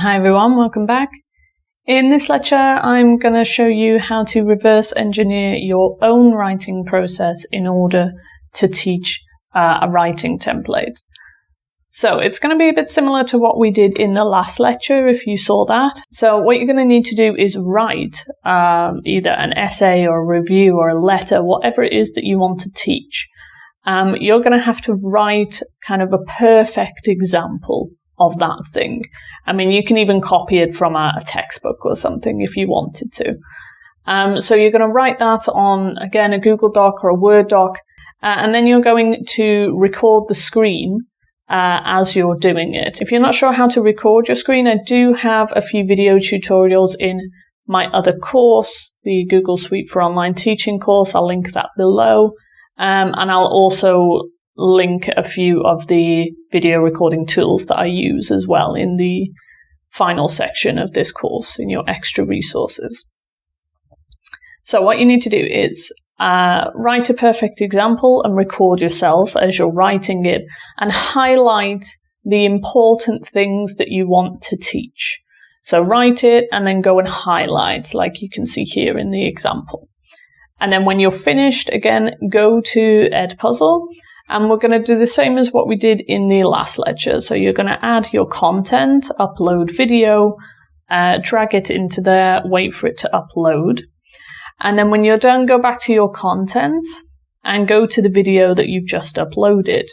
Hi everyone, welcome back. In this lecture, I'm going to show you how to reverse engineer your own writing process in order to teach a writing template. So it's going to be a bit similar to what we did in the last lecture, if you saw that. So what you're going to need to do is write either an essay or a review or a letter, whatever it is that you want to teach. You're going to have to write kind of a perfect example of that thing. I mean, you can even copy it from a textbook or something if you wanted to. So you're going to write that on, again, a Google Doc or a Word doc, and then you're going to record the screen as you're doing it. If you're not sure how to record your screen, I do have a few video tutorials in my other course, the Google Suite for Online Teaching course. I'll link that below. And I'll also link a few of the video recording tools that I use as well in the final section of this course in your extra resources. So what you need to do is write a perfect example and record yourself as you're writing it and highlight the important things that you want to teach. So write it and then go and highlight, like you can see here in the example. And then when you're finished, again, go to Edpuzzle, and we're going to do the same as what we did in the last lecture. So you're going to add your content, upload video, drag it into there, wait for it to upload. And then when you're done, go back to your content and go to the video that you've just uploaded.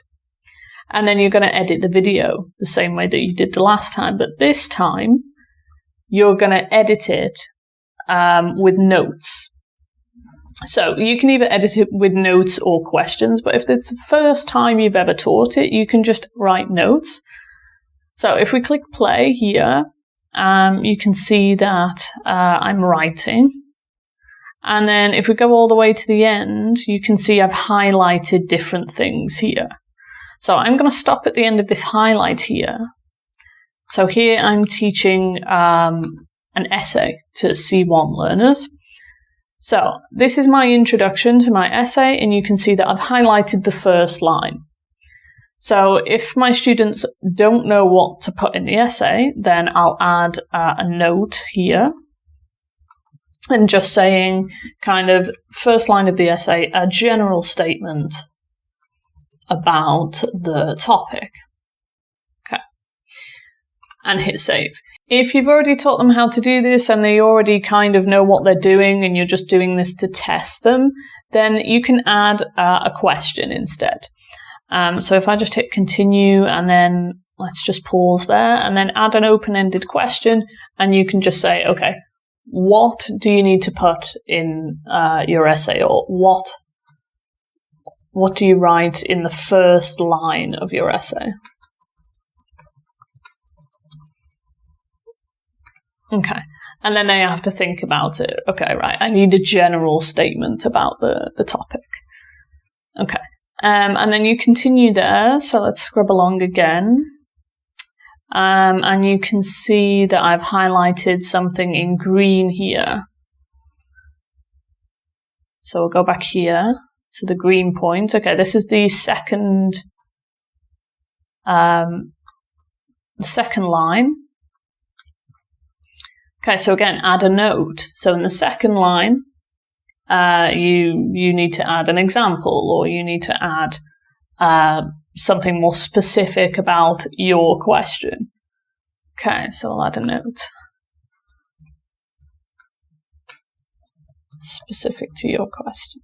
And then you're going to edit the video the same way that you did the last time. But this time, you're going to edit it with notes. So you can either edit it with notes or questions, but if it's the first time you've ever taught it, you can just write notes. So if we click play here, you can see that I'm writing. And then if we go all the way to the end, you can see I've highlighted different things here. So I'm going to stop at the end of this highlight here. So here I'm teaching an essay to C1 learners. So this is my introduction to my essay, and you can see that I've highlighted the first line. So if my students don't know what to put in the essay, then I'll add a note here and just saying kind of first line of the essay, a general statement about the topic. Okay. And hit save. If you've already taught them how to do this and they already kind of know what they're doing and you're just doing this to test them, then you can add a question instead. So if I just hit continue and then let's just pause there and then add an open-ended question, and you can just say, okay, what do you need to put in your essay, or what do you write in the first line of your essay? Okay, and then they have to think about it. Okay, right, I need a general statement about the topic. Okay, and then you continue there, so let's scrub along again. And you can see that I've highlighted something in green here. So we'll go back here to the green point. Okay, this is the second line. Okay, so again, add a note. So in the second line, you need to add an example, or you need to add something more specific about your question. Okay, so I'll add a note. Specific to your question.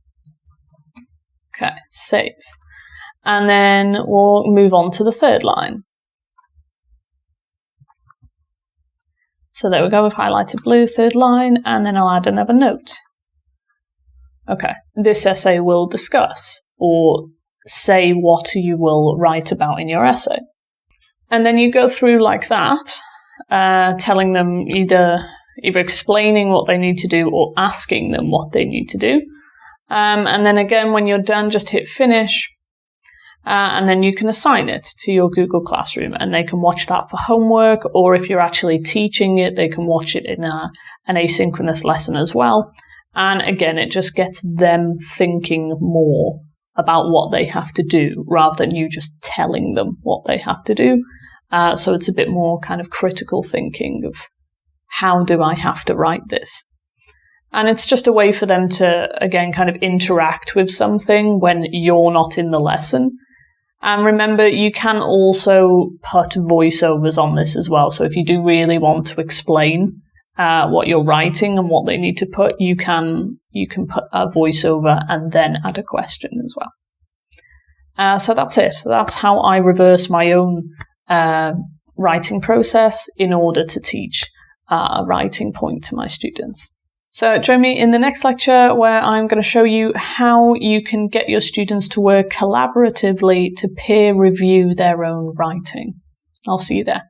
Okay, save. And then we'll move on to the third line. So there we go, we've highlighted blue, third line, and then I'll add another note. Okay, this essay will discuss or say what you will write about in your essay. And then you go through like that, telling them either explaining what they need to do or asking them what they need to do. And then again, when you're done, just hit finish. And then you can assign it to your Google Classroom, and they can watch that for homework, or if you're actually teaching it, they can watch it in an asynchronous lesson as well. And again, it just gets them thinking more about what they have to do rather than you just telling them what they have to do. So it's a bit more kind of critical thinking of how do I have to write this? And it's just a way for them to, again, kind of interact with something when you're not in the lesson. And remember, you can also put voiceovers on this as well. So if you do really want to explain what you're writing and what they need to put, you can put a voiceover and then add a question as well. So that's it. That's how I reverse my own writing process in order to teach a writing point to my students. So join me in the next lecture where I'm going to show you how you can get your students to work collaboratively to peer review their own writing. I'll see you there.